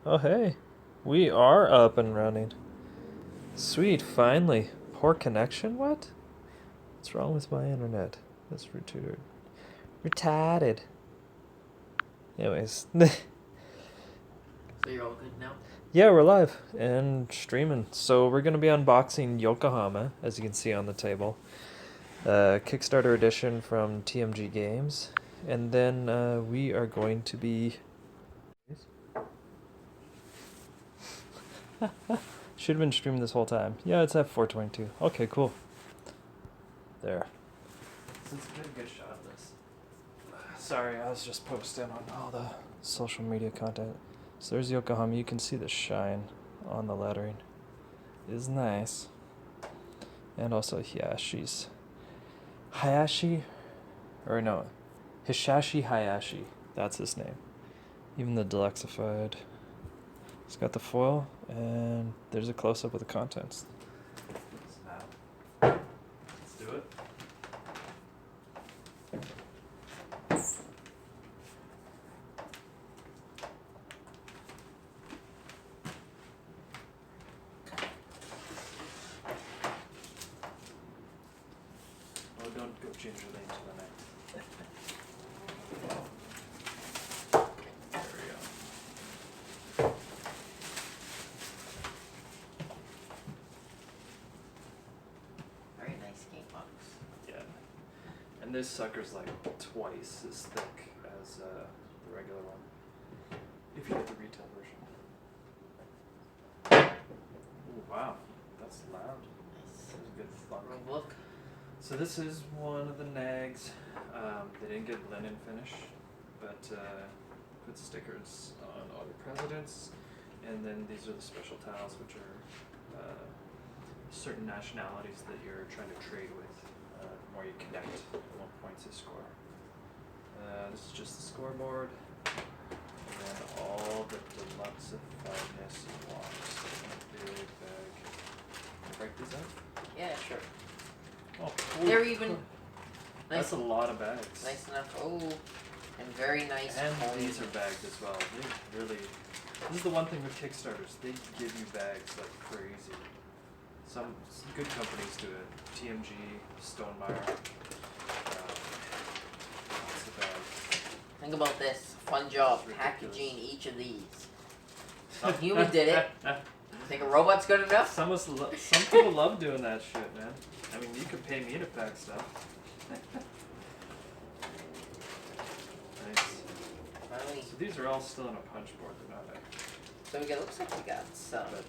Oh, hey. We are up and running. Sweet, finally. Poor connection? What? What's wrong with my internet? That's retarded. Anyways. So you're all good now? Yeah, we're live and streaming. So we're going to be unboxing Yokohama, as you can see on the table. Kickstarter edition from TMG Games. And then we are going to be... Should have been streaming this whole time. Yeah, it's at 422. Okay, cool. There. Let's get a good shot of this. Sorry, I was just posting on all the social media content. So there's Yokohama. You can see the shine on the lettering. It is nice. And also Hayashi's. Hayashi? Or no. Hishashi Hayashi. That's his name. Even the Deluxeified. It's got the foil, and there's a close-up of the contents. Let's do it. Oh, don't go gingerly into the neck. There we go. Very nice game box. Yeah. And this sucker's like twice as thick as the regular one. If you get the retail version. Ooh, wow. That's loud. Nice. That was a good thunk. Rule book. So this is one of the nags. They didn't get linen finish, but put stickers on all the presidents. And then these are the special tiles, which are certain nationalities that you're trying to trade with. The more you connect, the more points you score. This is just the scoreboard. And then all the Deluxeifiedness blocks in a big bag. Can I break these out? Yeah, sure. Oh, They're even cool. That's a lot of bags. nice enough. Oh, and very nice. And coin. these are bagged as well. They really. This is the one thing with Kickstarters. They give you bags like crazy. Some good companies do it. TMG, Stonemeyer. Lots of bags. Think about this. Fun job It's ridiculous. packaging each of these. Some human did it. Think a robot's good enough? Some people love doing that shit, man. I mean, you could pay me to pack stuff. Nice. Finally. So these are all still in a punch board. They're not out. So it looks like we got some. But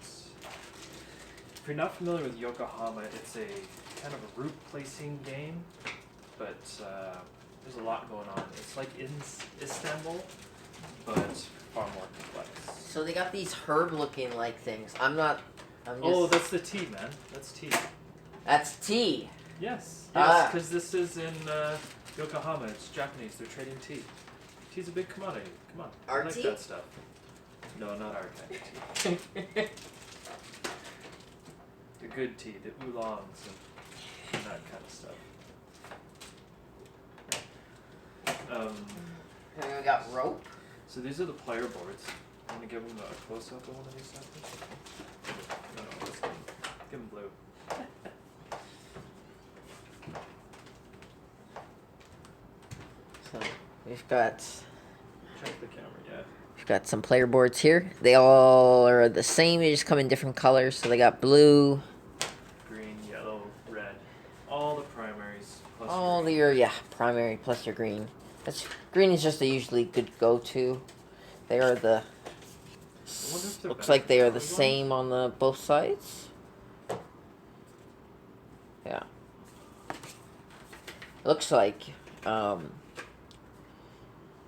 if you're not familiar with Yokohama, it's a kind of a route placing game, but there's a lot going on. It's like in Istanbul, but far more complex. So they got these herb-looking like things. I'm just. Oh, that's the tea, man. That's tea. That's tea. Yes, Ah. because this is in Yokohama. It's Japanese. They're trading tea. Tea's a big commodity. Come on, Our I like tea? that stuff. No, not our kind of tea. The good tea, the oolongs and that kind of stuff. And we got rope. So these are the player boards. Want to give them a close-up of one of these samples? No, let's give them blue. So we've got Check the camera, yeah. we've got some player boards here. They all are the same. They just come in different colors. So they got blue. Green, yellow, red. All the primaries plus All green. your primary plus your green. Green is just a usually good go-to. They are the. I wonder if they're Looks better like they than are the ones. same on the both sides. Yeah. Looks like for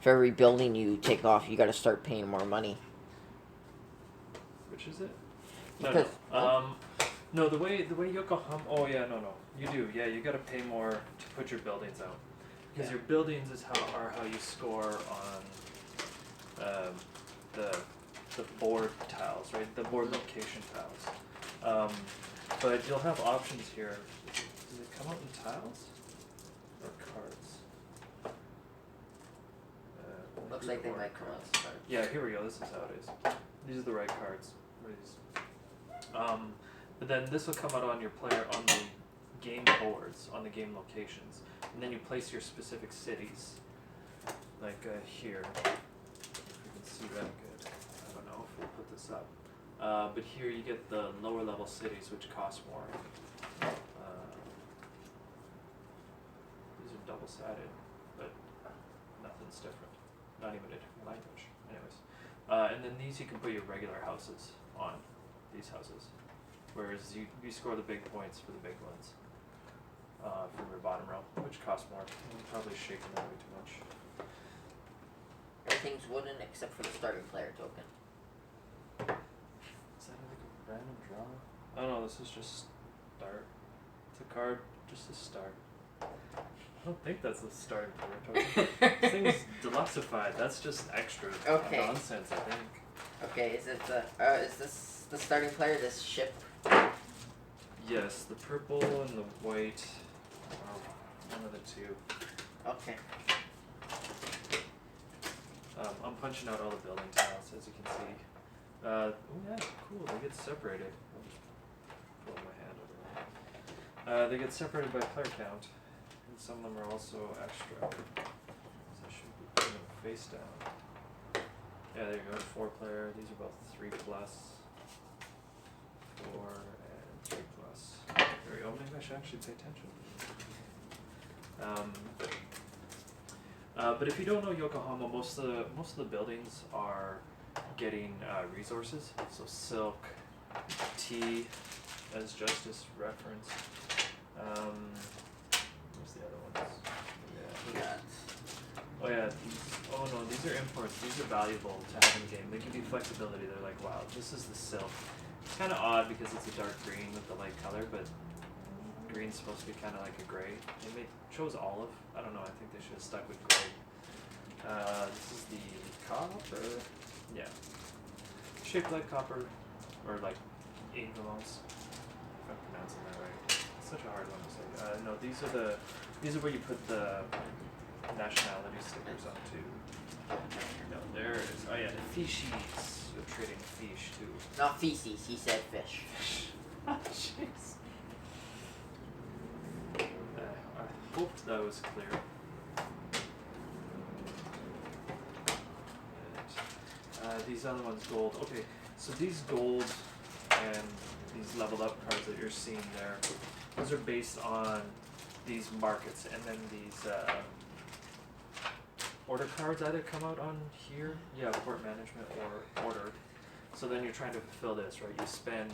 every building you take off, you got to start paying more money. Which is it? No, Because- no, the way Yokohama. Oh yeah, no, you do. Yeah, you got to pay more to put your buildings out because Yeah. your buildings are how you score on the board tiles, right? The board location tiles. But you'll have options here. Does it come out in tiles or cards? Looks like they might come out as cards. Yeah, here we go. This is how it is. These are the right cards. But then this will come out on your player on the game boards, on the game locations, and then you place your specific cities, like here. If you can see that good. I don't know if we'll put this up. But here you get the lower level cities, which cost more. These are double-sided, but nothing's different. Not even a different language. Anyways. And then these you can put your regular houses on, these houses. Whereas you score the big points for the big ones from your bottom row, which cost more. I'm probably shaking that way too much. Everything's wooden except for the starting player token. Is that like a random draw? Oh no, this is just start. It's a card, just a start. I don't think that's the starting player token. This thing's deluxeified. That's just extra nonsense, I think. Okay, is it is this the starting player? This ship? Yes, the purple and the white. One of the two. Okay. I'm punching out all the building tiles, as you can see. Oh yeah, cool. They get separated. I'll just pull my hand over there. They get separated by player count, and some of them are also extra. So I should be putting them face down. Yeah, there you go. 4 player. These are both 3+, 4 and 3+. There we go. Maybe I should actually pay attention. But if you don't know Yokohama, most of the buildings are getting resources. So silk, tea, as Justice referenced. What's the other ones? Yeah. Oh yeah. These are imports. These are valuable to have in the game. They give you flexibility. They're like, wow, this is the silk. It's kind of odd because it's a dark green with the light color, but green's supposed to be kind of like a gray. They chose olive. I don't know. I think they should have stuck with gray. This is the copper. Yeah. Shaped like copper, or like ingots. If I'm pronouncing that right. It's such a hard one to say. No, these are where you put the nationality stickers onto. No, there it is. Oh yeah, the fishies. You're trading fish too. Not feces. He said fish. Jeez. I hoped that was clear. And, these other ones, gold. Okay, so these gold and these leveled up cards that you're seeing there, those are based on these markets, and then these order cards either come out on here, yeah, port management or order. So then you're trying to fulfill this, right? You spend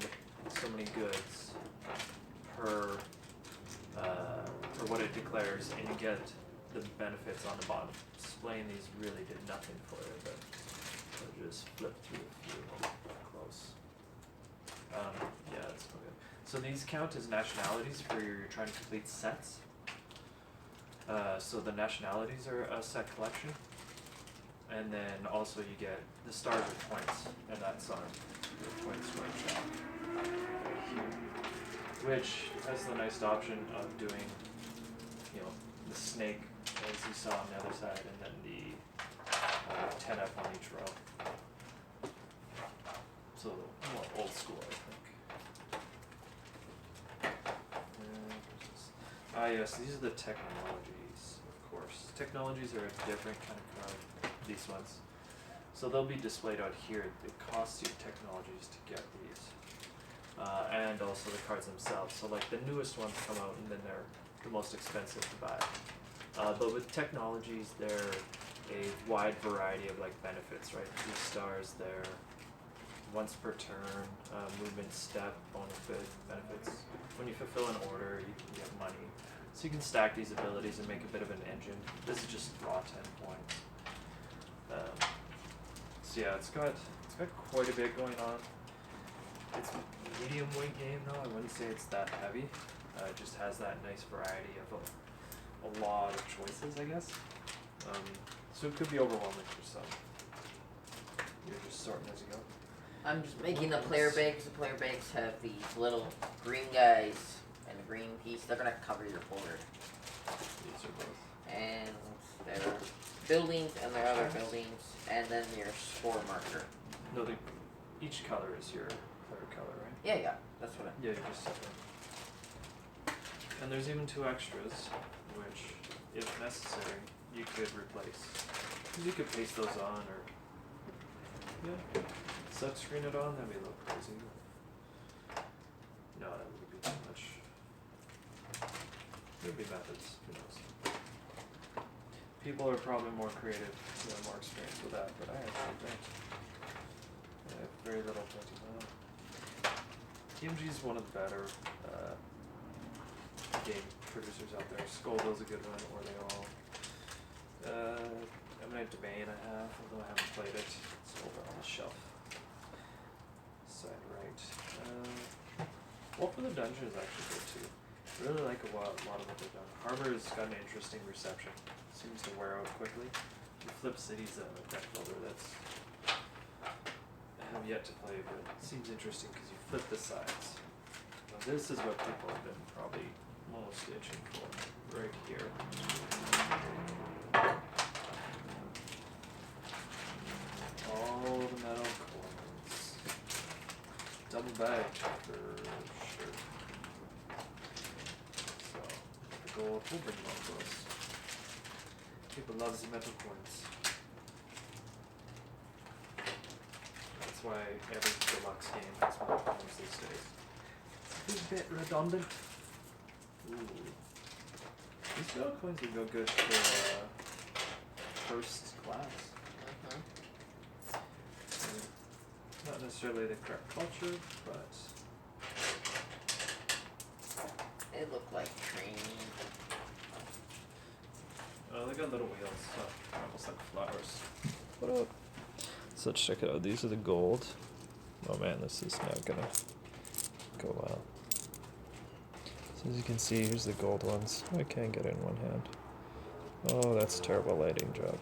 so many goods per what it declares, and you get the benefits on the bottom. Displaying these really did nothing for it, but I'll just flip through a few. Close. Yeah, that's no good. So these count as nationalities for you're trying to complete sets. So the nationalities are a set collection, and then also you get the stars are points, and that's on your points right shop here, which has the nice option of doing, the snake as you saw on the other side, and then the 10F on each row. So more old school, I think. Yes, these are the technologies, of course. Technologies are a different kind of card, these ones. So they'll be displayed out here. It costs you technologies to get these. And also the cards themselves. So like the newest ones come out and then they're the most expensive to buy. But with technologies, they're a wide variety of like benefits, right? 2 stars there, once per turn, movement step, bonus benefits. When you fulfill an order, you can get money. So you can stack these abilities and make a bit of an engine. This is just raw 10 points. So yeah, it's got quite a bit going on. It's a medium weight game though. I wouldn't say it's that heavy. It just has that nice variety of a lot of choices, I guess. So it could be overwhelming for some. You're just sorting as you go. I'm just making the player bags. The player bags have these little green guys and a green piece. They're gonna cover your board. These are both. And they're buildings and their other buildings, and then your score marker. No, each color is your third color, right? Yeah, that's what I... Yeah, you just separate. And there's even 2 extras, which, if necessary, you could replace. You could paste those on, or set screen it on. That'd be a little crazy. No, that would be too much. There'd be methods. Who knows? People are probably more creative, more experienced with that, but I actually don't. I have very little printing on. TMG is one of the better game producers out there. Skullville's a good one, or they all. Eminent Domain I have, although I haven't played it. It's over on the shelf. Side right. Wolf of the Dungeon is actually good too. I really like a lot of what they've done. Harbor has got an interesting reception. Seems to wear out quickly. The Flip City's a deck builder that's I have yet to play, but it seems interesting because you flip the sides. Now this is what people have been probably most itching for, right here. All the metal coins. Double bag for sure. So, the gold will bring more to us. People love the metal coins. That's why every Deluxe game has metal coins these days. It's a bit redundant. Ooh. These metal coins would go good for first class. Not necessarily the correct culture, but They look like trains. they got little wheels, so almost like flowers. What up? So let's check it out. These are the gold. Oh man, this is not gonna go well. So as you can see, here's the gold ones. I can't get it in one hand. Oh, that's a terrible lighting job.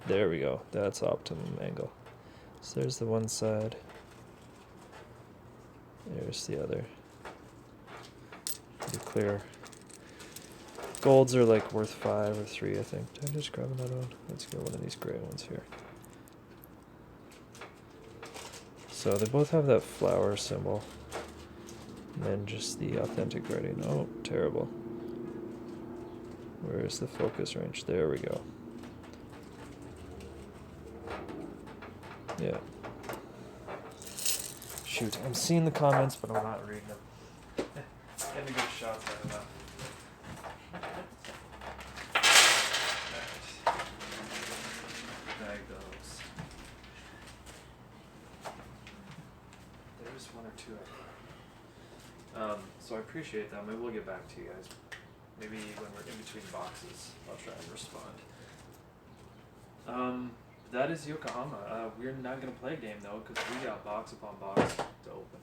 There we go. That's optimum angle. So there's the one side. There's the other. Pretty clear. Golds are like worth 5 or 3, I think. Did I just grab another one? Let's get one of these gray ones here. So they both have that flower symbol. And then just the authentic writing. Oh, terrible. Where's the focus range? There we go. Yeah. Shoot, I'm seeing the comments, but I'm not reading them. Getting good shots out of that. Bag those. There's 1 or 2 I think. So I appreciate that. Maybe we'll get back to you guys. Maybe when we're in between boxes, I'll try and respond. That is Yokohama. We're not going to play a game though, because we got box upon box to open.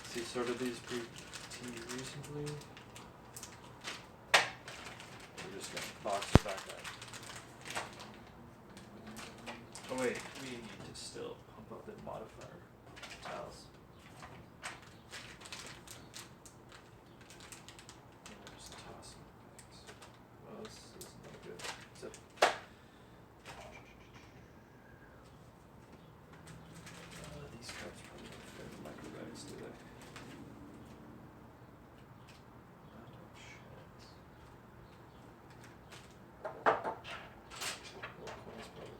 So you sorted these pretty recently? We're just going to box it back up. Oh wait, we need to still pump up the modifier tiles. Just toss them bags. Well, this is not good. Except these cards probably don't fit in micro bags, do they? Not a chance. Well, coins probably.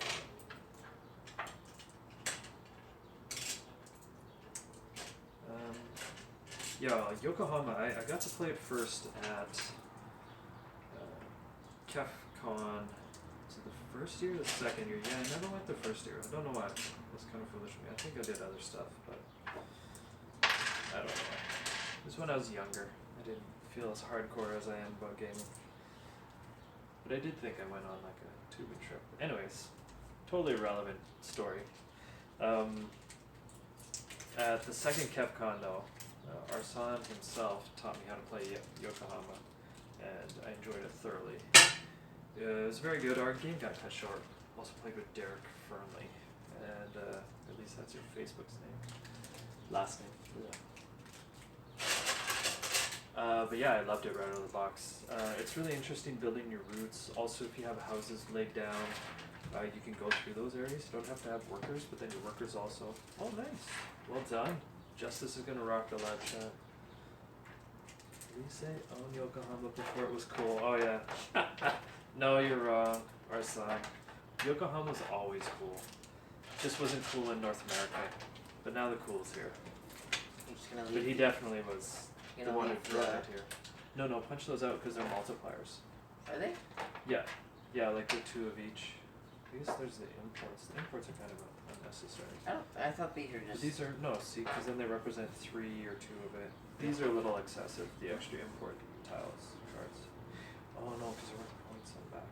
Yeah, Yokohama, I got to play it first at KefCon. Was it the first year or the second year? Yeah, I never went the first year. I don't know why. It was kind of foolish of me. I think I did other stuff, but I don't know. It was when I was younger. I didn't feel as hardcore as I am about gaming. But I did think I went on like a tubing trip. Anyways, totally irrelevant story. At the second KefCon though, Arsan himself taught me how to play Yokohama, and I enjoyed it thoroughly. It was very good. Our game got cut short. Also played with Derek Fernley, and at least that's your Facebook's name. Last name. Yeah. But yeah, I loved it right out of the box. It's really interesting building your routes. Also, if you have houses laid down, you can go through those areas. You don't have to have workers, but then your workers also. Oh, nice. Well done. Justice is gonna rock the live chat. Did he say own Yokohama before it was cool? Oh yeah. No, you're wrong. Arslan. Yokohama was always cool. Just wasn't cool in North America. But now the cool's here. I'm just gonna But leave. he definitely was You the know, one who leave brought the- it here. No, punch those out because they're multipliers. Are they? Yeah. Yeah, like the 2 of each. I guess there's the imports. The imports are kind of unnecessary. I thought these were But just. these are, no, see, because then they represent 3 or 2 of it. These are a little excessive, the extra import tiles, cards. Oh no, because they're worth points on back.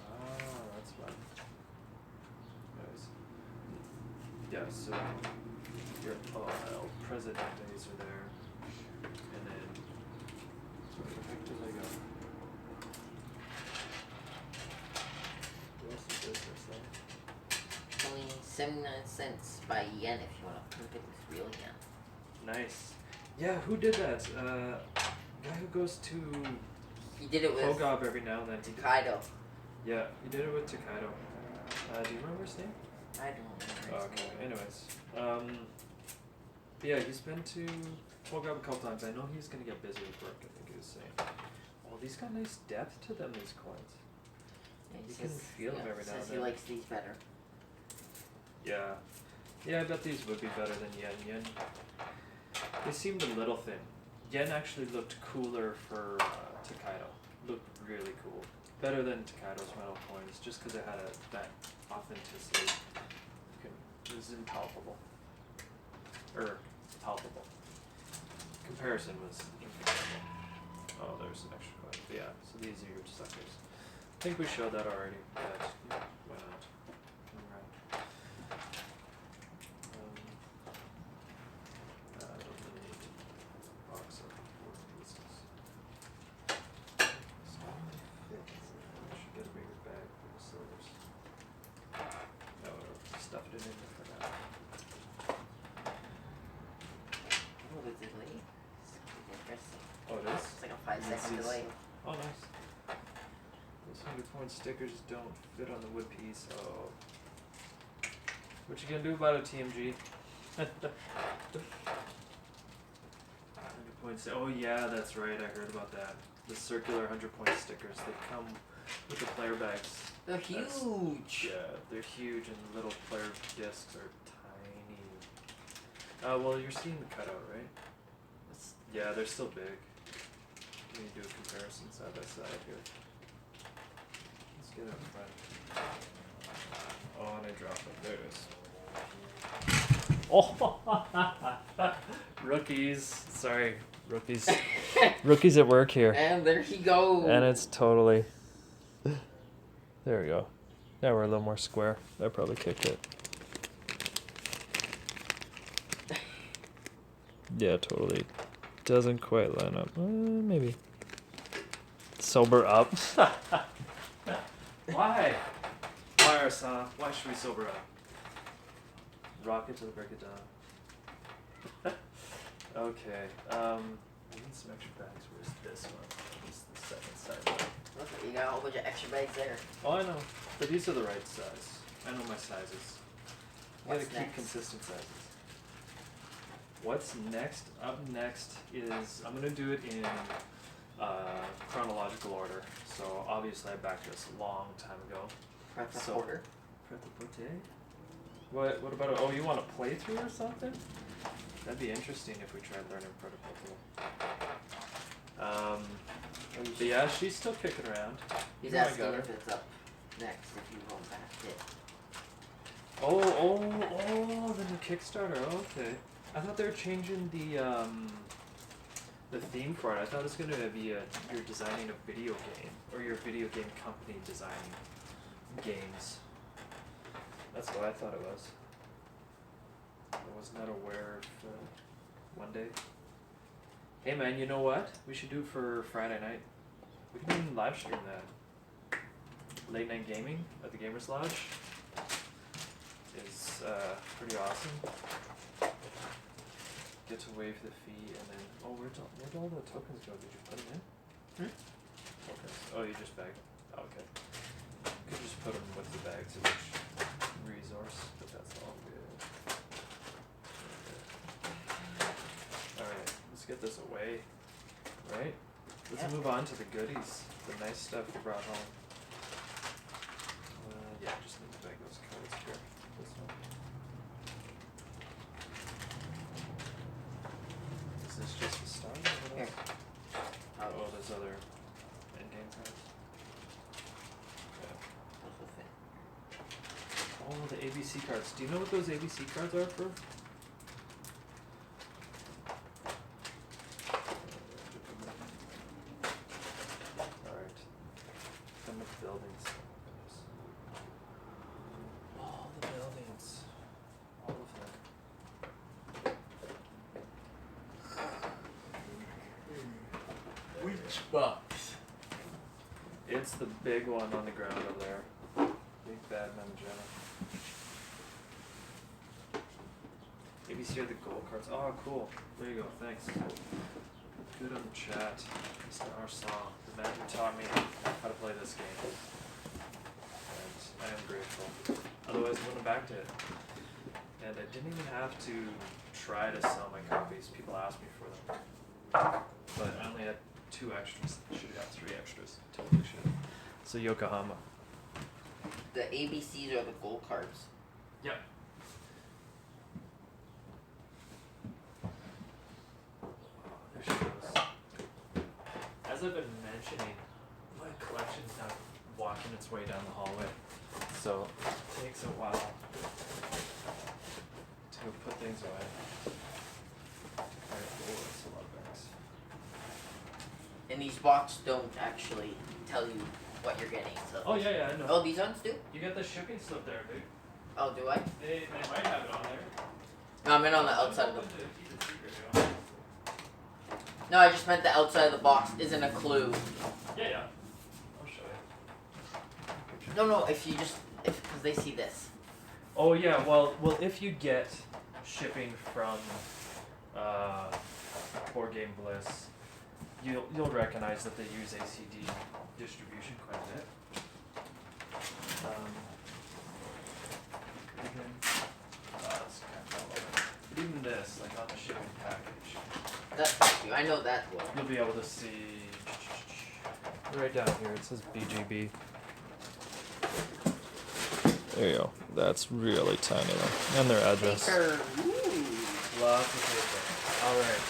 Ah, that's fun. Anyways. Yeah, so your Presidentes are there. And then, where the heck did I go? What else is this or something? Only 79 cents by yen if you want to look at this real yen. Nice. Yeah, who did that? Guy who goes to He did it with Kogob every now and then. Kaido. Yeah, he did it with Takedo. Do you remember his name? I don't remember. Oh, okay. Anyways, yeah, he's been to Kogob a couple times. I know he's gonna get busy with work. I think he was saying. Oh, these got nice depth to them. These coins. Yeah, he You says, can feel them every now and says then. he likes these better. Yeah. Yeah, I bet these would be better than yen. Yen. They seemed a little thin. Yen actually looked cooler for Takedo. Looked really cool. Better than Takedo's metal coins, just because it had that authenticity. It was impalpable. Palpable. Comparison was incomparable. Oh, there's an extra coin. But yeah, so these are your suckers. I think we showed that already, but yeah, why not? Alright. I don't really need to box up 4 pieces. It's not really fit. I should get a bigger bag for the silvers. No, I stuffed it in there for now. Oh, the delay. It's interesting. Oh, it is? It's like a 5-second delay. Oh, nice. Those 100-point stickers don't fit on the wood piece. Oh. What you gonna do about it, TMG? 100-point Oh yeah, that's right. I heard about that. The circular 100-point stickers. They come with the player bags. They're huge. Yeah, they're huge, and the little player discs are tiny. Well, you're seeing the cutout, right? Yeah, they're still big. Let me do a comparison side by side here. Let's get it up front. Oh, and I dropped it. There it is. Oh, rookies. Sorry, rookies. Rookies at work here. And there he goes. And it's totally. There we go. Now we're a little more square. I probably kicked it. Yeah, totally. Doesn't quite line up. Maybe. Sober up. Why? Why, Arsa? Why should we sober up? Rock it till break it down. Okay. I need some extra bags. Where's this one? This is the second side. Look, you got a whole bunch of extra bags there. Oh, I know. But these are the right size. I know my sizes. I gotta What's keep next? consistent sizes. What's next? Up next is, I'm gonna do it in chronological order. So obviously I backed this a long time ago. Prep the So- quarter. Pret-a-porter? What about you want a playthrough or something? That'd be interesting if we tried learning Pret-a-porter. But yeah, she's still kicking around. He's You know I asking got her. if it's up next, if you roll back it. Oh, the new Kickstarter. Oh, okay. I thought they were changing the theme for it. I thought it was gonna be you're designing a video game, or your video game company designing games. That's what I thought it was. I was not aware of one day. Hey man, you know what? We should do for Friday night. We can even live stream that. Late night gaming at the Gamers Lodge is pretty awesome. get to waive the fee, and then where'd all the tokens go? Did you put them in? Tokens. Oh, you just bagged them. Oh, okay. You could just put them with the bags of each resource, but that's all good. All right, let's get this away. Right? Let's move on to the goodies, the nice stuff we brought home. Yeah, just need to bag those cards here. This one. Is this just the start? Or what else? Oh, there's other in-game cards. Yeah. Oh, the ABC cards. Do you know what those ABC cards are for? Alright. Then with buildings. All the buildings. All of them. Which box? It's the big one on the ground over there. Big bad Manjana. ABC are the gold cards. Oh, cool. There you go. Thanks. Good on the chat. Mr. Arsan, the man who taught me how to play this game. And I am grateful. Otherwise, I wouldn't have backed it. And I didn't even have to try to sell my copies. People asked me for them. But I only had 2 extras. Should have got 3 extras. Totally should. So Yokohama. The ABCs are the gold cards. Yep. There she goes. As I've been mentioning, my collection's now walking its way down the hallway. So it takes a while to put things away. Alright, cool, that's a lot of bags. And these boxes don't actually tell you what you're getting. So. Oh yeah, I know. Oh, these ones do? You got the shipping slip there, dude. Oh, do I? They might have it on there. No, I meant on the outside of the. Keep it secret, you know? No, I just meant the outside of the box isn't a clue. Yeah. I'll show you. No, if because they see this. Oh yeah, well, if you get shipping from Board Game Bliss, you'll recognize that they use ACD distribution quite a bit. Even this, like on the shipping package, I know that well. you'll be able to see right down here. It says BGB. There you go. That's really tiny though. And their address. Paper. Lots of paper. Alright.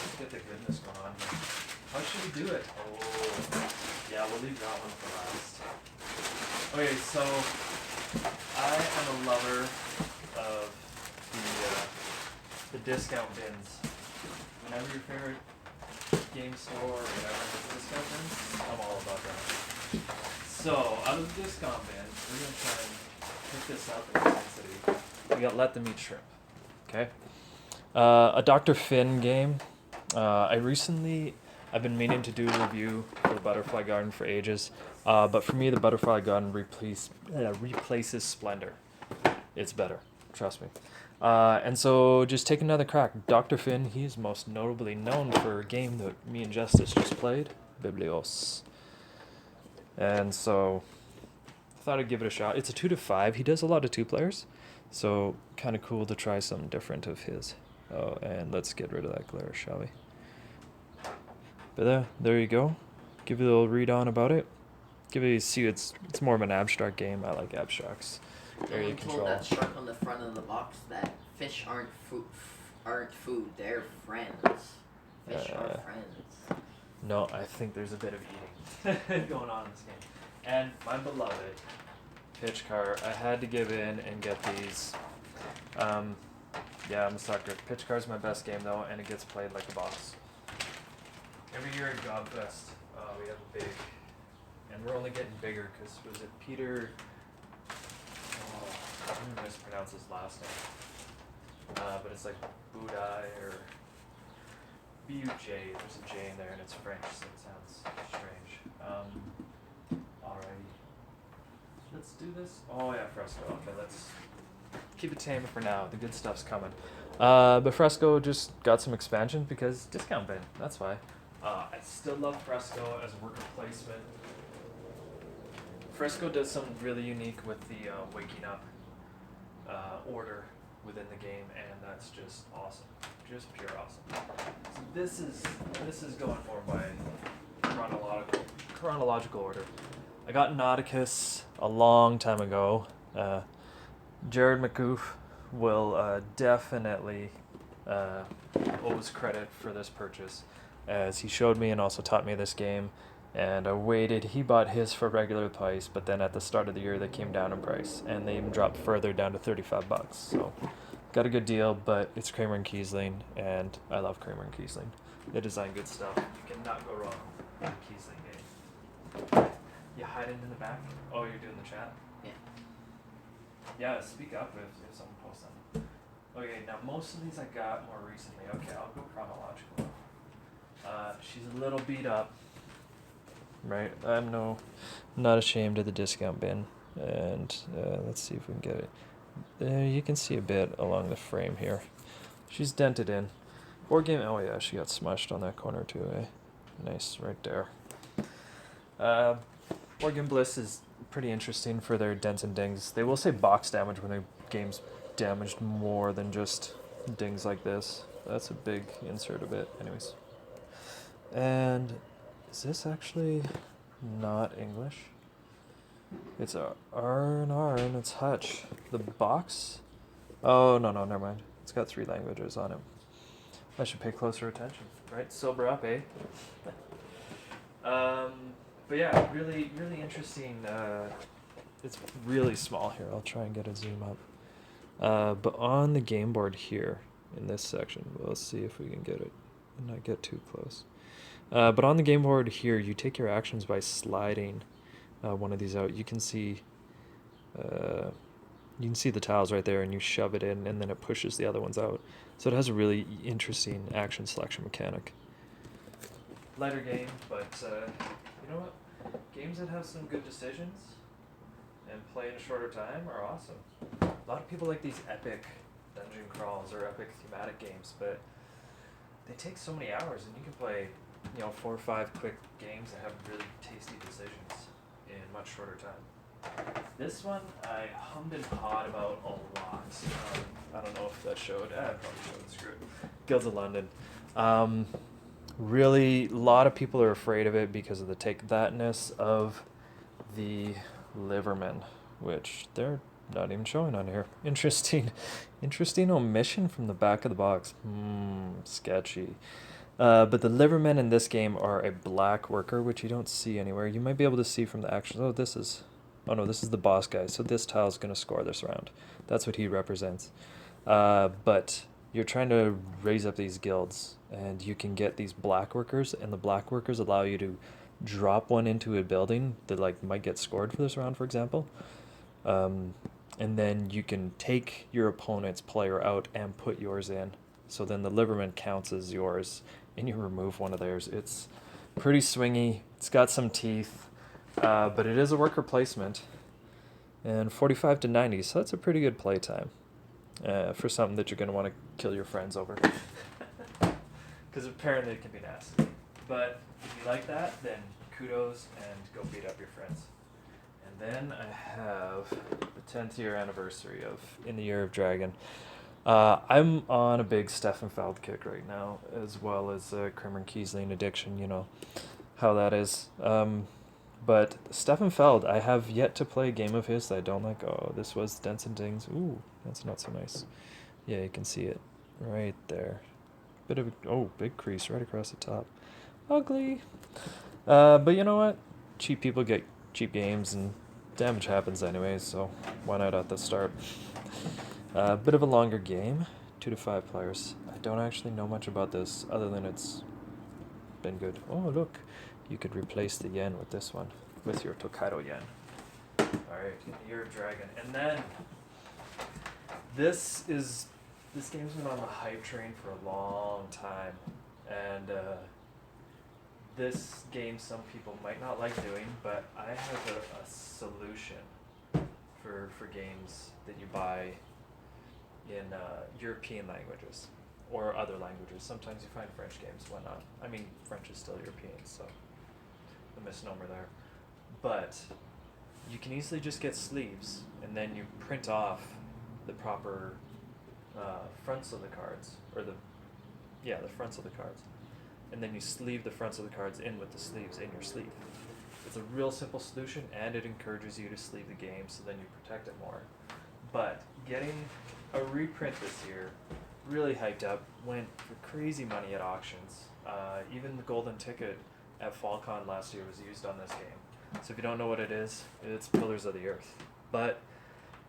Let's get the goodness going on here. How should we do it? Oh. Yeah, we'll leave that one for last. Okay, so I am a lover of the discount bins. Whenever your favorite game store or whatever has discount bins, I'm all about that. So, out of the discount bins, we're going to try and pick this up in Kansas City. We got Let Them Eat Shrimp. Okay? A Dr. Finn game. I've been meaning to do a review for the Butterfly Garden for ages. But for me, the Butterfly Garden replaces Splendor. It's better. Trust me. And so just take another crack. Dr. Finn, he's most notably known for a game that me and Justice just played, Biblios. And so I thought I'd give it a shot. It's a 2 to 5. He does a lot of 2 players. So kind of cool to try something different of his. Oh, and let's get rid of that glare, shall we? But there you go. Give you a little read on about it. It's more of an abstract game. I like abstracts. Area control. Told that shark on the front of the box that fish aren't food. They're friends. Fish are friends. No, I think there's a bit of eating going on in this game. And my beloved Pitch Car, I had to give in and get these. Yeah, I'm a sucker. Pitch Car's my best game though, and it gets played like a boss. Every year at Gobfest, we have a big, and we're only getting bigger because was it Peter? I'm gonna mispronounce his last name. But it's like Budai or B-U-J. There's a J in there and it's French, so it sounds strange. Alrighty. Let's do this. Oh yeah, Fresco. Okay, let's keep it tame for now. The good stuff's coming. But Fresco just got some expansion because discount bin. That's why. I still love Fresco as a worker placement. Fresco does something really unique with the waking up order within the game, and that's just awesome, just pure awesome. So this is going more by chronological order. I got Nauticus a long time ago. Jared McGoof will definitely owes credit for this purchase, as he showed me and also taught me this game. And I waited. He bought his for regular price, but then at the start of the year they came down in price, and they even dropped further down to $35. So got a good deal, but it's Kramer and Kiesling, and I love Kramer and Kiesling. They design good stuff. You cannot go wrong with a Kiesling game. You hiding in the back? Oh, you're doing the chat? Yeah. Yeah, speak up if someone posts them. Okay, now most of these I got more recently. Okay, I'll go chronological. She's a little beat up. Right, I'm not ashamed of the discount bin, and let's see if we can get it. There, you can see a bit along the frame here. She's dented in. Board game. Oh yeah, she got smushed on that corner too. Nice, right there. Board Game Bliss is pretty interesting for their dents and dings. They will say box damage when the game's damaged more than just dings like this. That's a big insert of it, anyways. And is this actually not English? It's R&R and it's Hutch. The box? Oh, no, never mind. It's got 3 languages on it. I should pay closer attention, right? Sober up, eh? But yeah, really, really interesting. It's really small here. I'll try and get a zoom up. But on the game board here, in this section, let's see if we can get it and not get too close. But on the game board here, you take your actions by sliding one of these out. You can see the tiles right there, and you shove it in, and then it pushes the other ones out. So it has a really interesting action selection mechanic. Lighter game, but you know what? Games that have some good decisions and play in a shorter time are awesome. A lot of people like these epic dungeon crawls or epic thematic games, but they take so many hours, and you can play 4 or 5 quick games that have really tasty decisions in much shorter time. This one I hummed and hawed about a lot. I don't know if that showed. I probably showed. Screw it. Guilds of London. Really, a lot of people are afraid of it because of the take-thatness of the Livermen, which they're not even showing on here. Interesting omission from the back of the box. Sketchy. But the Livermen in this game are a black worker, which you don't see anywhere. You might be able to see from the actions. Oh, this is the boss guy. So this tile's going to score this round. That's what he represents. But you're trying to raise up these guilds, and you can get these black workers, and the black workers allow you to drop one into a building that might get scored for this round, for example. And then you can take your opponent's player out and put yours in. So then the Liverman counts as yours, and you remove one of theirs. It's pretty swingy. It's got some teeth, but it is a worker placement. And 45 to 90, so that's a pretty good play time for something that you're going to want to kill your friends over. Because apparently it can be nasty. But if you like that, then kudos and go beat up your friends. And then I have the 10th year anniversary of In the Year of Dragon. I'm on a big Steffenfeld kick right now, as well as Kramer and Kiesling addiction, how that is. But Steffenfeld, I have yet to play a game of his that I don't like. Oh, this was Dents and Dings. Ooh, that's not so nice. Yeah, you can see it right there. Bit of big crease right across the top. Ugly. But you know what? Cheap people get cheap games, and damage happens anyways, so why not at the start? Bit of a longer game, 2 to 5 players. I don't actually know much about this other than it's been good. Oh, look, you could replace the yen with this one, with your Tokaido yen. Alright, Year of Dragon. And then, this game's been on the hype train for a long time, and this game some people might not like doing, but I have a solution for games that you buy in European languages or other languages. Sometimes you find French games, whatnot. I mean, French is still European, so the misnomer there. But you can easily just get sleeves, and then you print off the proper fronts of the cards, or the fronts of the cards, and then you sleeve the fronts of the cards in with the sleeves in your sleeve. It's a real simple solution, and it encourages you to sleeve the game, so then you protect it more. But getting a reprint this year, really hyped up, went for crazy money at auctions. Even the golden ticket at FallCon last year was used on this game. So if you don't know what it is, it's Pillars of the Earth. But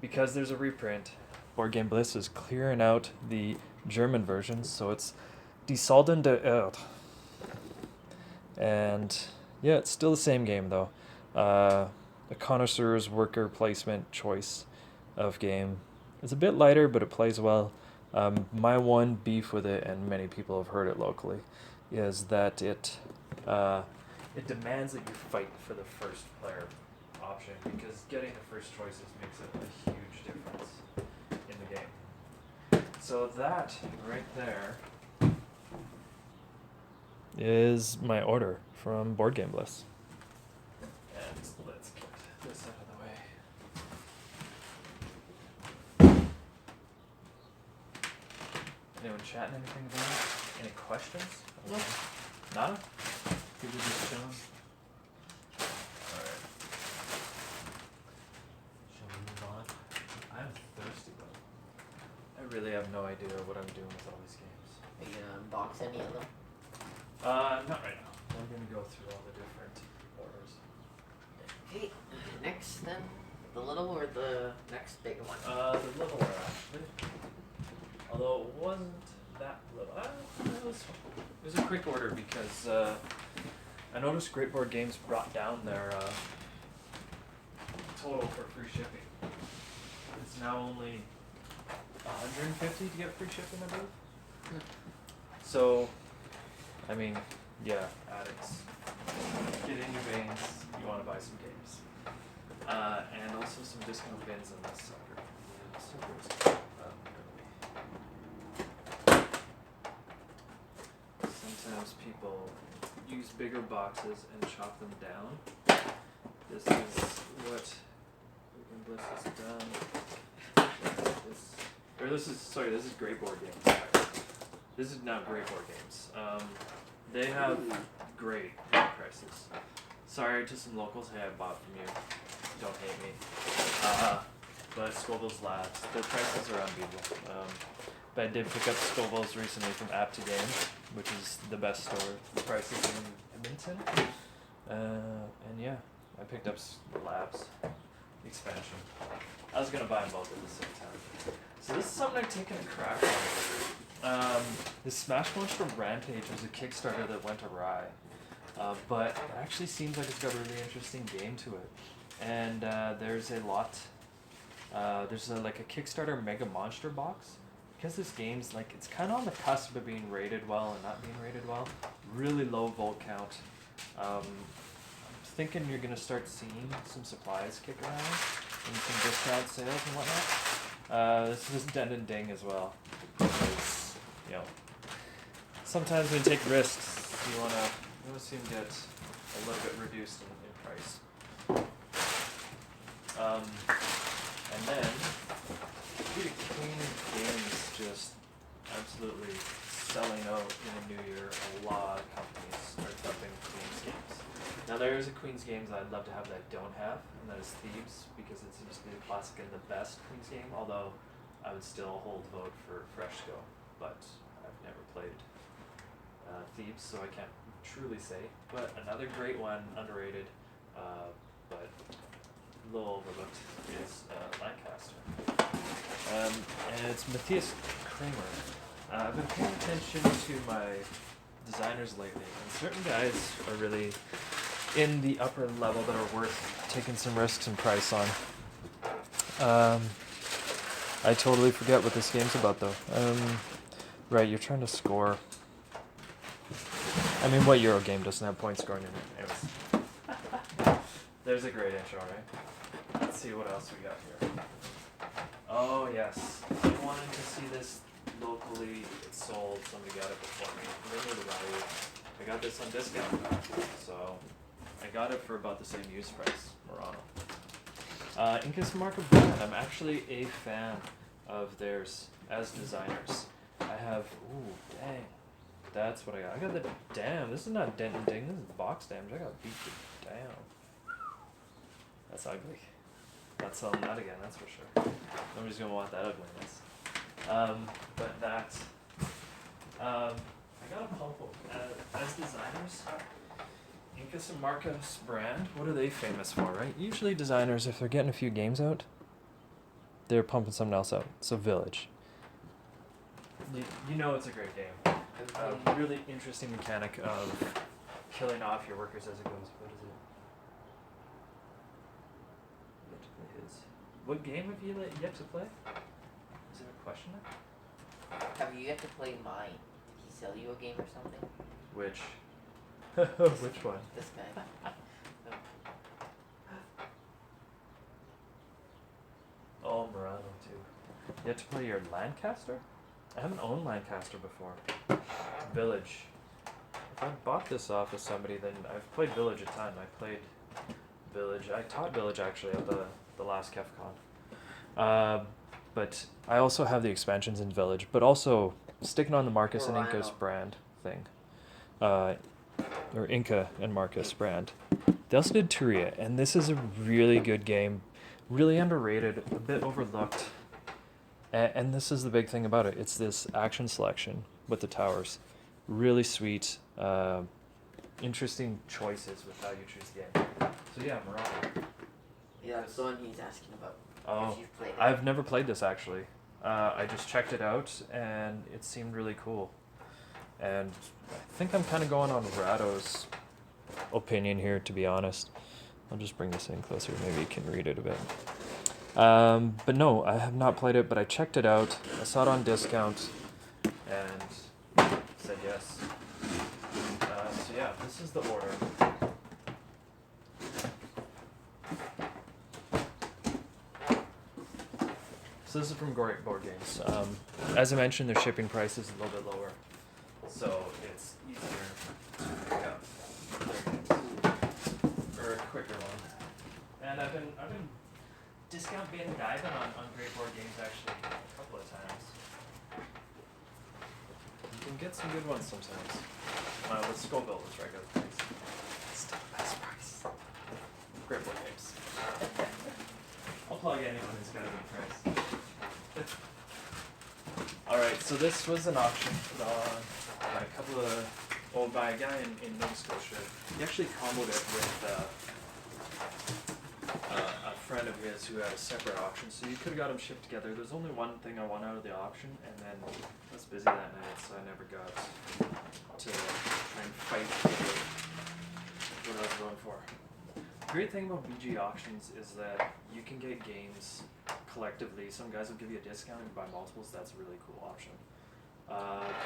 because there's a reprint, Board Game Bliss is clearing out the German versions, so it's Die Soldaten der Erde. And yeah, it's still the same game though. A connoisseur's worker placement choice of game. It's a bit lighter, but it plays well. My one beef with it, and many people have heard it locally, is that it demands that you fight for the first player option, because getting the first choices makes a huge difference in the game. So that right there is my order from Board Game Bliss. And let's get this out of the way. Anyone chatting anything about it? Any questions? Nope. Nada? People just chilling? Alright. Shall we move on? I'm thirsty though. I really have no idea what I'm doing with all these games. Are you gonna unbox any of them? Not right now. I'm gonna go through all the different orders. Okay, next then, the little or the next big one? The little one actually. Although it wasn't that little. It was a quick order because I noticed Great Board Games brought down their total for free shipping. It's now only $150 to get free shipping, I believe. So, I mean, yeah, addicts, get in your veins. You want to buy some games, and also some discount bins in this sucker. Yeah, suckers. Sometimes people use bigger boxes and chop them down. This is what Bliss has done. This is Great Board Games. This is not Great Board Games. They have great prices. Sorry to some locals, hey, I bought from you. Don't hate me. But Scoville's Labs, their prices are unbeatable. But I did pick up Scoville's recently from App to Game, which is the best store. The prices in Edmonton. And yeah, I picked up Labs expansion. I was gonna buy them both at the same time. So this is something I've taken a crack on. The Smash Monster Rampage was a Kickstarter that went awry. But it actually seems like it's got a really interesting game to it. And there's a lot, there's like a Kickstarter Mega Monster box. Because this game's like, it's kind of on the cusp of being rated well and not being rated well. Really low vote count. I'm thinking you're going to start seeing some supplies kick around and some discount sales and whatnot. This is Den and Ding as well. Because, you know, sometimes when you take risks, you want to see them get a little bit reduced in price. And then, Queen Games just absolutely selling out in the new year. A lot of companies are dumping Queen's Games. Now there is a Queen's Games I'd love to have that I don't have, and that is Thebes, because it seems to be the classic and the best Queen's game, although I would still hold vote for Freshco, but I've never played Thebes, so I can't truly say. But another great one, underrated, but a little overlooked, is Lancaster. And it's Matthias Kramer. I've been paying attention to my designers lately, and certain guys are really in the upper level that are worth taking some risks and price on. I totally forget what this game's about though. Right, you're trying to score. I mean, what Euro game doesn't have point scoring in it? Anyways. There's a great intro, right? Let's see what else we got here. Oh yes, I wanted to see this locally sold. Somebody got it before me. They knew the value. I got this on discount, so I got it for about the same use price. Murano. Incas Marca brand. I'm actually a fan of theirs as designers. I have. Ooh, dang. That's what I got. I got the damn. This is not dent and ding. This is box damage. I got beat to down. That's ugly. Not selling that again. That's for sure. Nobody's gonna want that ugliness. But that. I got a pump as designers. Incas and Marcos brand. What are they famous for, right? Usually designers, if they're getting a few games out, they're pumping something else out. So Village. You know it's a great game. A really interesting mechanic of killing off your workers as it goes. What is it? You have to play his. What game have you yet to play? Is there a question there? Have you yet to play mine? Did he sell you a game or something? Which? Which one? This guy. Oh, Murano too. You have to play your Lancaster? I haven't owned Lancaster before. Village. If I bought this off of somebody, then I've played Village a ton. I played Village. I taught Village actually at the last KefCon. But I also have the expansions in Village, but also sticking on the Marcus and Incas brand thing. Or Inca and Marcus brand. They also did Turia, and this is a really good game. Really underrated, a bit overlooked. And this is the big thing about it. It's this action selection with the towers. Really sweet, interesting choices with how you choose the game. So yeah, Murano. Yeah, that's the one he's asking about. Oh, If you've played it. I've never played this actually. I just checked it out and it seemed really cool. And I think I'm kind of going on Rado's opinion here, to be honest. I'll just bring this in closer. Maybe you can read it a bit. But no, I have not played it, but I checked it out. I saw it on discount and said yes. So yeah, this is the order. So this is from Great Board Games. As I mentioned, their shipping price is a little bit lower, so it's easier to pick up their games, or a quicker one. And I've been discount bin diving on Great Board Games actually a couple of times. You can get some good ones sometimes. The Scoville was regular price. Still the best price. Great Board Games. I'll plug anyone who's got a good price. Alright, so this was an auction put on by a guy in Nova Scotia. He actually comboed it with a friend of his who had a separate auction, so you could have got them shipped together. There's only one thing I won out of the auction, and then I was busy that night, so I never got to try and fight for what I was going for. The great thing about BG auctions is that you can get games collectively. Some guys will give you a discount and buy multiples. That's a really cool option.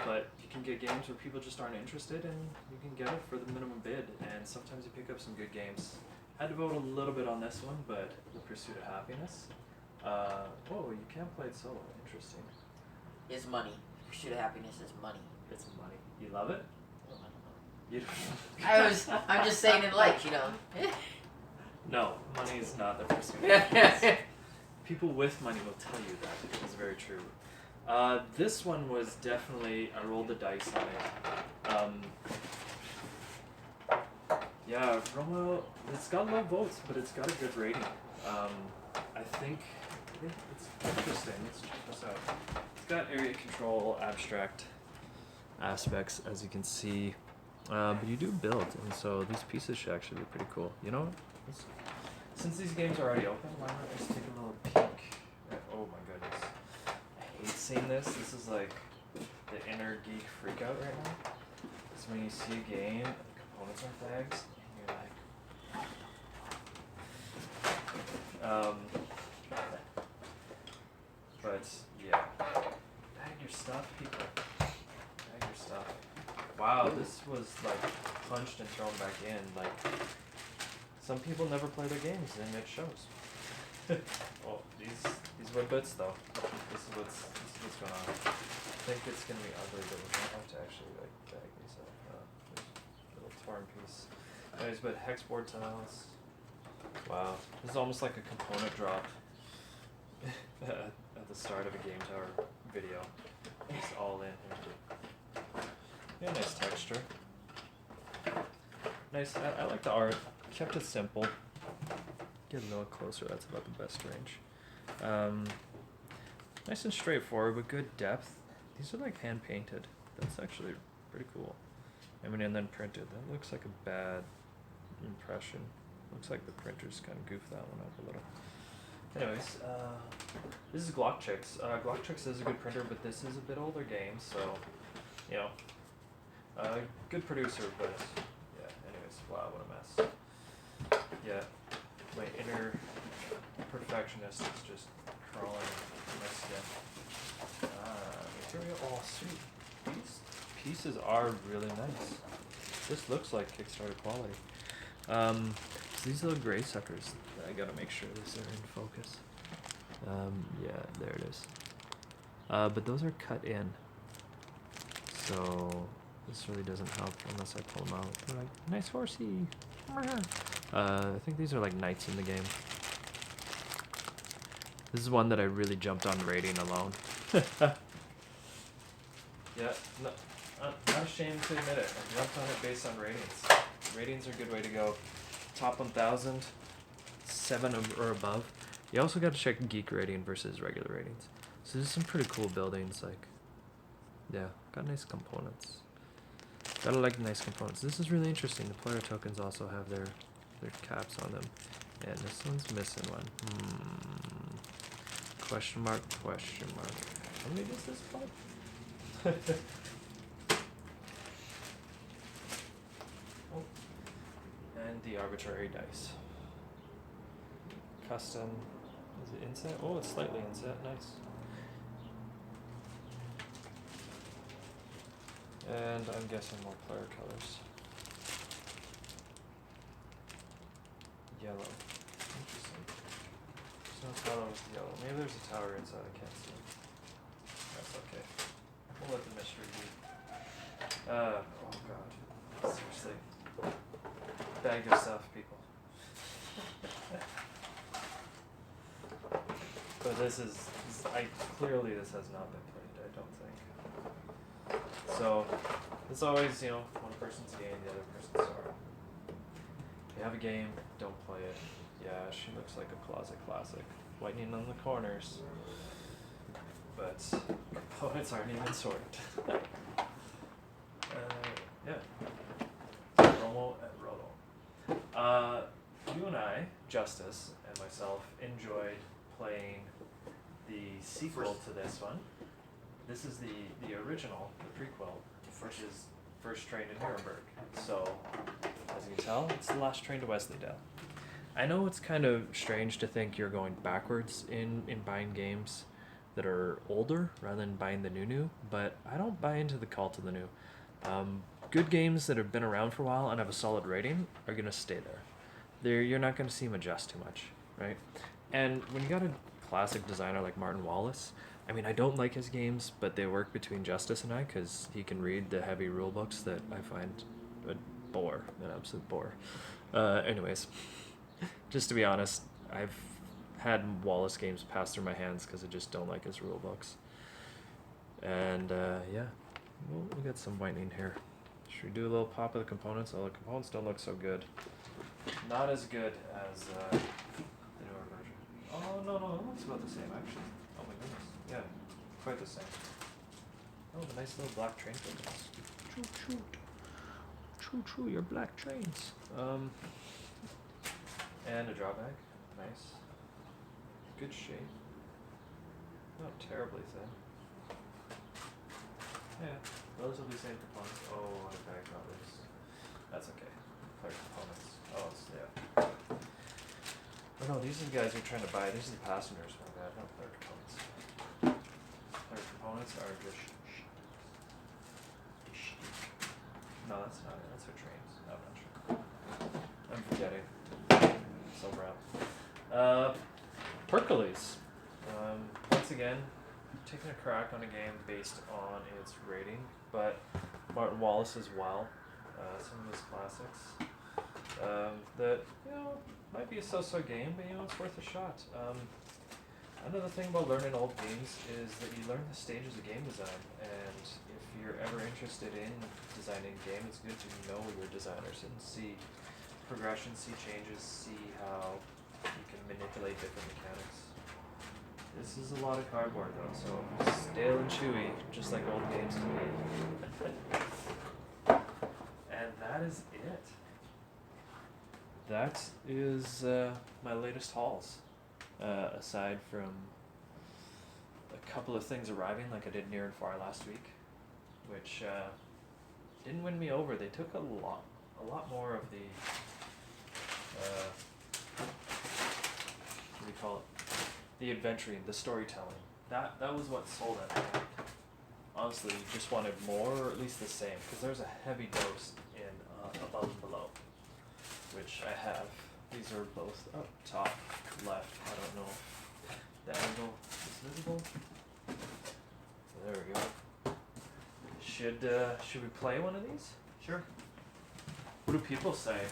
But you can get games where people just aren't interested, and you can get it for the minimum bid. And sometimes you pick up some good games. Had to vote a little bit on this one, but The Pursuit of Happiness. Whoa, you can't play it solo. Interesting. It's money. Pursuit of Happiness is money. It's money. You love it? Oh, I don't know. You I'm just saying it like, you know. No, money is not the pursuit of happiness. People with money will tell you that. It's very true. This one was definitely, I rolled the dice on it. Yeah, Romo, it's got low votes, but it's got a good rating. I think it's interesting. Let's check this out. It's got area control, abstract aspects, as you can see. But you do build, and so these pieces should actually be pretty cool. You know what? Since these games are already open, why not just take a little peek at, oh my goodness. I hate seeing this. This is like the inner geek freakout right now. It's when you see a game and the components are tags, and you're like, but yeah. Bag your stuff, people. Bag your stuff. Wow, this was like punched and thrown back in. Like, some people never play their games, and it shows. Oh, these wood bits though. This is what's going on. I think it's gonna be ugly, but we might have to actually like bag these up. There's a little torn piece. Anyways, but hex board tiles. Wow, this is almost like a component drop at the start of a Game Tower video. Just all in here. Yeah, nice texture. Nice. I like the art. Kept it simple. Get a little closer. That's about the best range. Nice and straightforward, but good depth. These are like hand painted. That's actually pretty cool. I mean, and then printed. That looks like a bad impression. Looks like the printers kind of goofed that one up a little. Anyways, this is Glockchicks. Glockchicks is a good printer, but this is a bit older game, so, you know, good producer, but yeah, anyways, wow, what a mess. Yeah, my inner perfectionist is just crawling in my skin. Material, oh sweet. These pieces are really nice. This looks like Kickstarter quality. So these little gray suckers, I gotta make sure these are in focus. Yeah, there it is. But those are cut in. So this really doesn't help unless I pull them out. They're like, nice horsey. I think these are like knights in the game. This is one that I really jumped on rating alone. Yeah, no, not ashamed to admit it. I jumped on it based on ratings. Ratings are a good way to go. Top 1,000, 7 or above. You also got to check geek rating versus regular ratings. So there's some pretty cool buildings, like, yeah, got nice components. Gotta like nice components. This is really interesting. The player tokens also have their caps on them. And this one's missing one. Question mark, question mark. How many does this play? Oh. And the arbitrary dice. Custom. Is it inset? Oh, it's slightly inset. Nice. And I'm guessing more player colors. Yellow. Interesting. There's no tower with yellow. Maybe there's a tower inside. I can't see it. That's okay. We'll let the mystery be. Oh god. Seriously. Bag your stuff, people. But this clearly this has not been played, I don't think. So, it's always, you know, one person's game, the other person's sorrow. If you have a game, don't play it. Yeah, she looks like a closet classic. Whitening on the corners. But components aren't even sorted. Yeah. Romo and Roto. You and I, Justice, and myself, enjoyed playing the sequel to this one. This is the original, the prequel, which is First Train to Nuremberg. So, as you can tell, it's the last train to Wesleydale. I know it's kind of strange to think you're going backwards in buying games that are older rather than buying the new, but I don't buy into the cult of the new. Good games that have been around for a while and have a solid rating are going to stay there. You're not going to see them adjust too much, right? And when you got a classic designer like Martin Wallace, I mean, I don't like his games, but they work between Justice and I because he can read the heavy rule books that I find an absolute bore. Anyways, just to be honest, I've had Wallace games pass through my hands because I just don't like his rule books. And yeah, we'll get some whitening here. Should we do a little pop of the components? Oh, the components don't look so good. Not as good as the newer version. Oh, no, it looks about the same, actually. Oh my goodness. Yeah, quite the same. Oh, the nice little black train tokens. True, your black trains. And a drawback. Nice. Good shape. Not terribly thin. Yeah, relatively same components. Oh, I bagged all this. That's okay. Player components. Oh, it's, yeah. Oh no, these are the guys we're trying to buy. These are the passengers. My bad, not player components. Player components are just... No, that's not it. That's for trains. No, I'm not sure. I'm forgetting. So brown. Hercules. Once again, taking a crack on a game based on its rating, but Martin Wallace as well. Some of his classics. That, might be a so-so game, but it's worth a shot. Another thing about learning old games is that you learn the stages of game design, and if you're ever interested in designing a game, it's good to know your designers and see progression, see changes, see how you can manipulate different mechanics. This is a lot of cardboard though, so stale and chewy, just like old games can be. And that is it. That is my latest hauls. Aside from a couple of things arriving, like I did near and far last week, which didn't win me over. They took a lot more of the what do you call it? The adventuring, the storytelling. That was what sold it. Honestly, you just wanted more, or at least the same, because there's a heavy dose in Above and Below, which I have. These are both up top left. I don't know if the angle is visible. There we go. Should we play one of these? Sure. What do people say?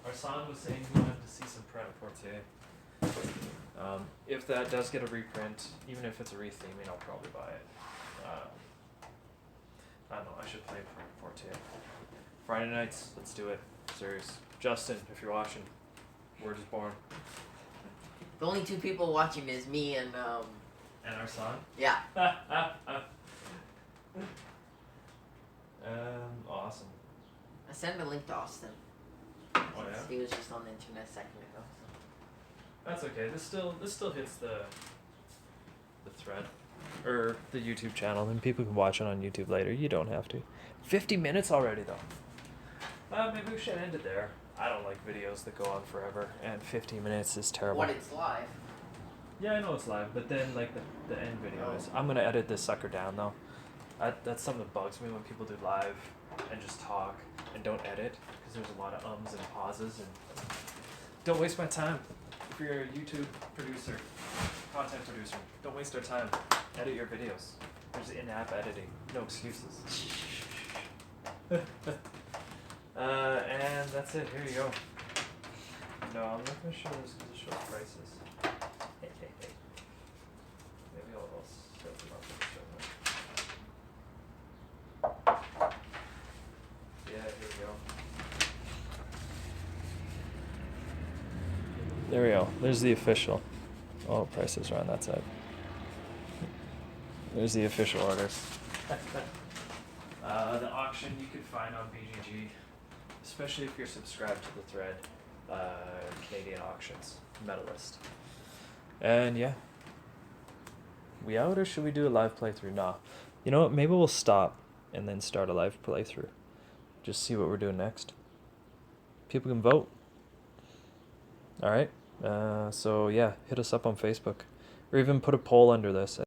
Our son was saying he wanted to see some Pret-a-Porter. If that does get a reprint, even if it's a retheming, I'll probably buy it. I don't know, I should play Pret-a-Porter. Friday nights, let's do it. Serious. Justin, if you're watching, Word is born. The only two people watching is me and our son? Yeah. Awesome. I sent a link to Austin. Oh yeah? He was just on the internet a second ago. So. That's okay. This still hits the thread. Or the YouTube channel, and people can watch it on YouTube later. You don't have to. 50 minutes already though. Maybe we should end it there. I don't like videos that go on forever, and 15 minutes is terrible. What, it's live? Yeah, I know it's live, but then like the end video is. I'm gonna edit this sucker down though. That's something that bugs me when people do live and just talk and don't edit, because there's a lot of ums and pauses, and don't waste my time. If you're a YouTube producer, content producer, don't waste our time. Edit your videos. There's in-app editing. No excuses. And that's it. Here you go. No, I'm not going to show this because it shows prices. Maybe I'll set them up and show them. Yeah, here we go. There we go. There's the official. Oh, prices are on that side. There's the official orders. The auction you can find on BGG, especially if you're subscribed to the thread, Canadian auctions, medalist. And yeah. We out, or should we do a live playthrough? Nah. You know what? Maybe we'll stop and then start a live playthrough. Just see what we're doing next. People can vote. Alright. So yeah, hit us up on Facebook. Or even put a poll under this.